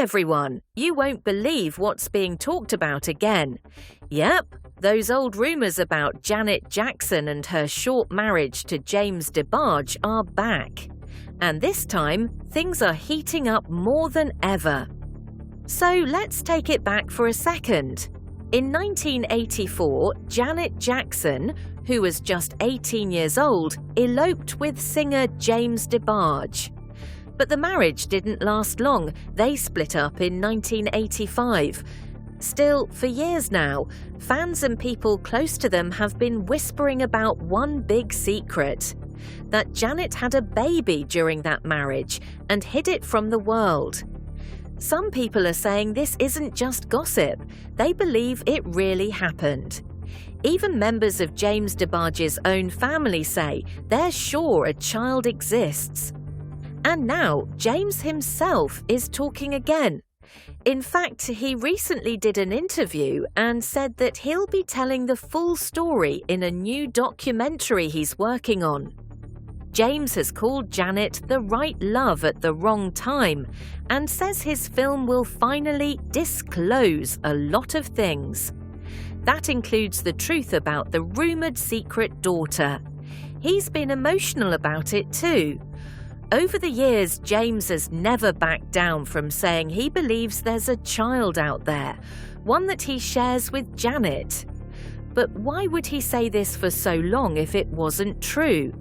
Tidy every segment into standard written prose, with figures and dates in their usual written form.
everyone! You won't believe what's being talked about again. Yep, those old rumors about Janet Jackson and her short marriage to James DeBarge are back. And this time, things are heating up more than ever. So let's take it back for a second. In 1984, Janet Jackson, who was just 18 years old, eloped with singer James DeBarge. But the marriage didn't last long. They split up in 1985. Still, for years now, fans and people close to them have been whispering about one big secret: that Janet had a baby during that marriage and hid it from the world. Some people are saying this isn't just gossip. They believe it really happened. Even members of James DeBarge's own family say they're sure a child exists. And now James himself is talking again. In fact, he recently did an interview and said that he'll be telling the full story in a new documentary he's working on. James has called Janet the right love at the wrong time and says his film will finally disclose a lot of things. That includes the truth about the rumored secret daughter. He's been emotional about it too. Over the years, James has never backed down from saying he believes there's a child out there, one that he shares with Janet. But why would he say this for so long if it wasn't true?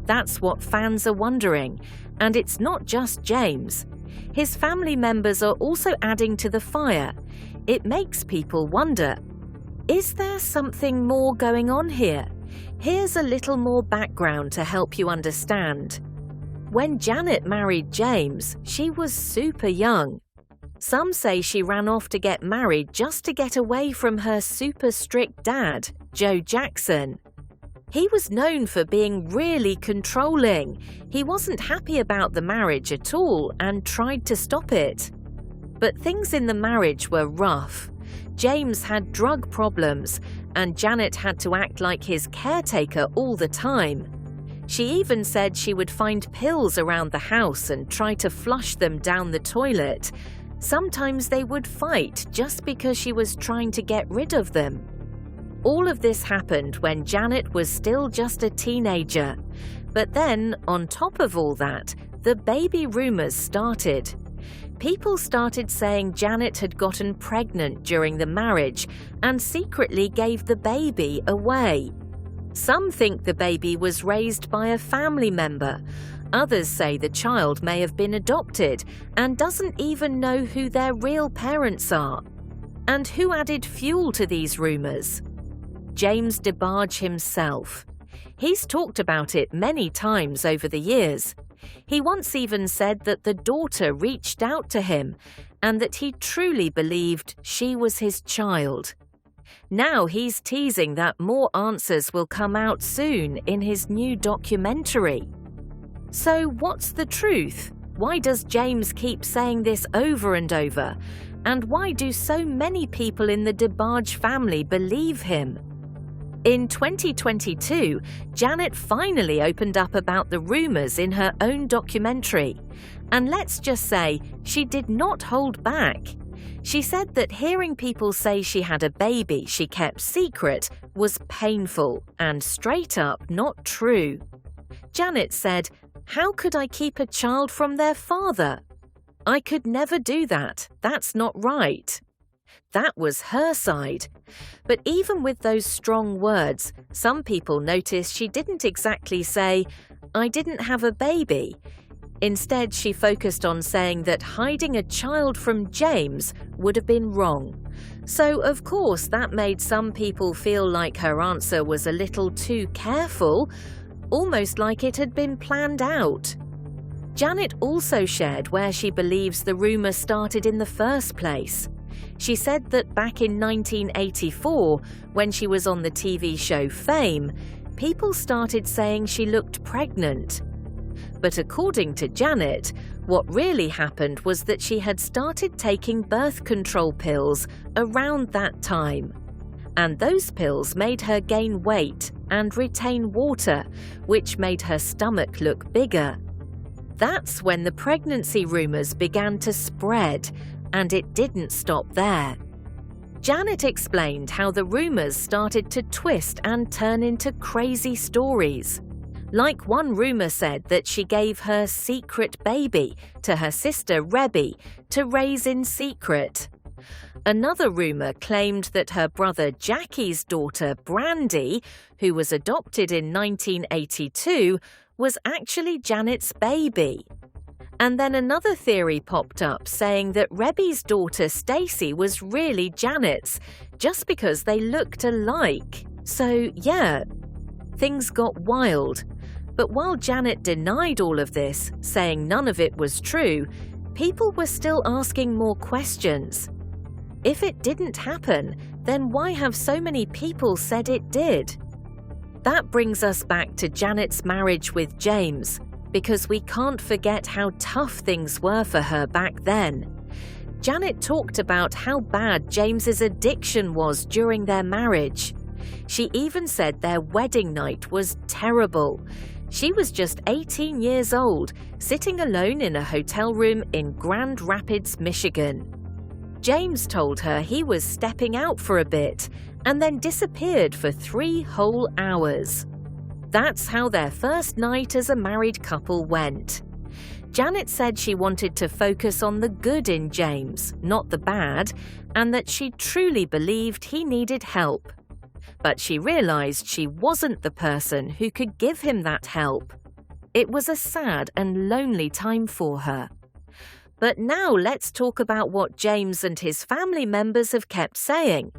That's what fans are wondering, and it's not just James. His family members are also adding to the fire. It makes people wonder, is there something more going on here? Here's a little more background to help you understand. When Janet married James, she was super young. Some say she ran off to get married just to get away from her super strict dad, Joe Jackson. He was known for being really controlling. He wasn't happy about the marriage at all and tried to stop it. But things in the marriage were rough. James had drug problems, and Janet had to act like his caretaker all the time. She even said she would find pills around the house and try to flush them down the toilet. Sometimes they would fight just because she was trying to get rid of them. All of this happened when Janet was still just a teenager. But then, on top of all that, the baby rumors started. People started saying Janet had gotten pregnant during the marriage and secretly gave the baby away. Some think the baby was raised by a family member. Others say the child may have been adopted and doesn't even know who their real parents are. And who added fuel to these rumors? James DeBarge himself. He's talked about it many times over the years. He once even said that the daughter reached out to him and that he truly believed she was his child. Now he's teasing that more answers will come out soon in his new documentary. So what's the truth? Why does James keep saying this over and over? And why do so many people in the DeBarge family believe him? In 2022, Janet finally opened up about the rumors in her own documentary. And let's just say, she did not hold back. She said that hearing people say she had a baby she kept secret was painful and straight up not true. Janet said, "How could I keep a child from their father? I could never do that. That's not right." That was her side. But even with those strong words, some people noticed she didn't exactly say, "I didn't have a baby." Instead, she focused on saying that hiding a child from James would have been wrong. So, of course, that made some people feel like her answer was a little too careful, almost like it had been planned out. Janet also shared where she believes the rumor started in the first place. She said that back in 1984, when she was on the TV show Fame, people started saying she looked pregnant. But according to Janet, what really happened was that she had started taking birth control pills around that time. And those pills made her gain weight and retain water, which made her stomach look bigger. That's when the pregnancy rumors began to spread, And it didn't stop there. Janet explained how the rumors started to twist and turn into crazy stories. Like one rumor said that she gave her secret baby to her sister Rebby to raise in secret. Another rumor claimed that her brother Jackie's daughter Brandy, who was adopted in 1982, was actually Janet's baby. And then another theory popped up saying that Rebby's daughter Stacy was really Janet's, just because they looked alike. So yeah, things got wild. But while Janet denied all of this, saying none of it was true, people were still asking more questions. If it didn't happen, then why have so many people said it did? That brings us back to Janet's marriage with James, because we can't forget how tough things were for her back then. Janet talked about how bad James's addiction was during their marriage. She even said their wedding night was terrible. She was just 18 years old, sitting alone in a hotel room in Grand Rapids, Michigan. James told her he was stepping out for a bit and then disappeared for 3 whole hours. That's how their first night as a married couple went. Janet said she wanted to focus on the good in James, not the bad, and that she truly believed he needed help. But she realized she wasn't the person who could give him that help. It was a sad and lonely time for her. But now let's talk about what James and his family members have kept saying.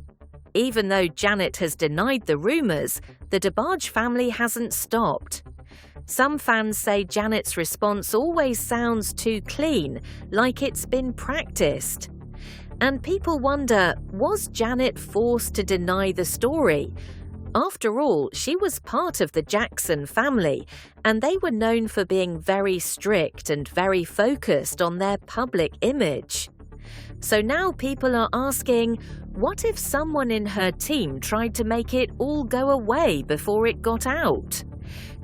Even though Janet has denied the rumors, the DeBarge family hasn't stopped. Some fans say Janet's response always sounds too clean, like it's been practiced. And people wonder, was Janet forced to deny the story? After all, she was part of the Jackson family, and they were known for being very strict and very focused on their public image. So now people are asking, what if someone in her team tried to make it all go away before it got out?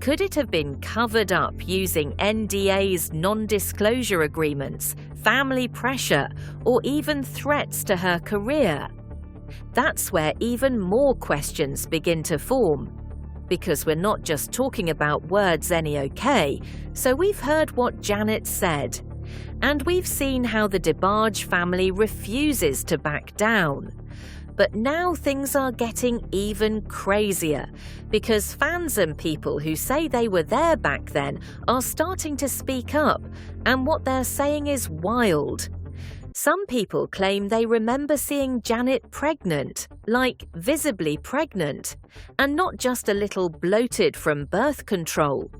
Could it have been covered up using NDAs, non-disclosure agreements, family pressure, or even threats to her career? That's where even more questions begin to form. Because we're not just talking about words any okay, so we've heard what Janet said. And we've seen how the DeBarge family refuses to back down. But now things are getting even crazier, because fans and people who say they were there back then are starting to speak up, and what they're saying is wild. Some people claim they remember seeing Janet pregnant, like visibly pregnant, and not just a little bloated from birth control.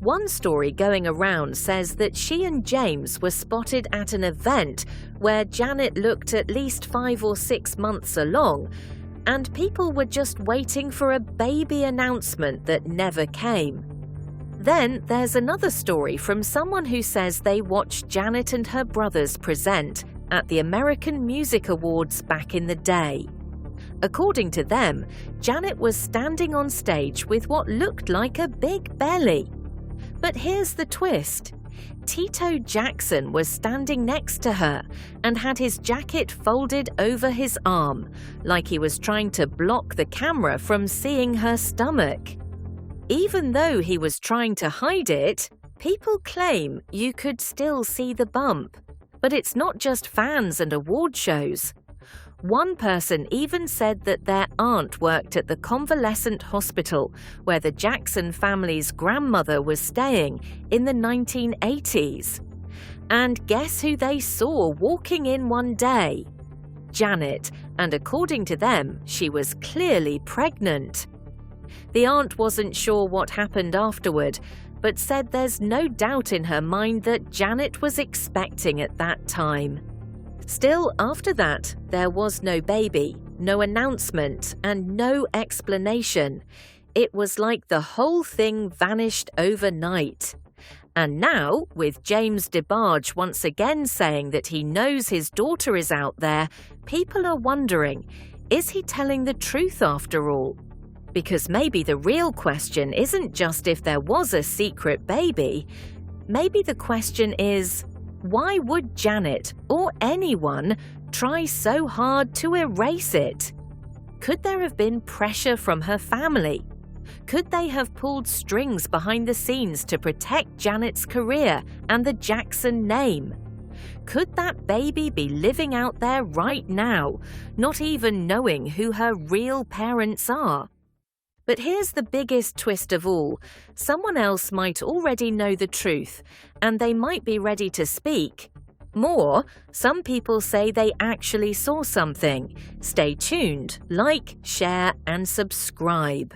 One story going around says that she and James were spotted at an event where Janet looked at least 5 or 6 months along, and people were just waiting for a baby announcement that never came. Then there's another story from someone who says they watched Janet and her brothers present at the American Music Awards back in the day. According to them, Janet was standing on stage with what looked like a big belly. But here's the twist. Tito Jackson was standing next to her and had his jacket folded over his arm, like he was trying to block the camera from seeing her stomach. Even though he was trying to hide it, people claim you could still see the bump. But it's not just fans and award shows. One person even said that their aunt worked at the convalescent hospital where the Jackson family's grandmother was staying in the 1980s. And guess who they saw walking in one day? Janet, and according to them, she was clearly pregnant. The aunt wasn't sure what happened afterward, but said there's no doubt in her mind that Janet was expecting at that time. Still, after that, there was no baby, no announcement, and no explanation. It was like the whole thing vanished overnight. And now, with James DeBarge once again saying that he knows his daughter is out there, people are wondering, is he telling the truth after all? Because maybe the real question isn't just if there was a secret baby. Maybe the question is, Why would Janet, or anyone, try so hard to erase it? Could there have been pressure from her family? Could they have pulled strings behind the scenes to protect Janet's career and the Jackson name? Could that baby be living out there right now, not even knowing who her real parents are? But here's the biggest twist of all. Someone else might already know the truth, and they might be ready to speak. More, some people say they actually saw something. Stay tuned, like, share, and subscribe.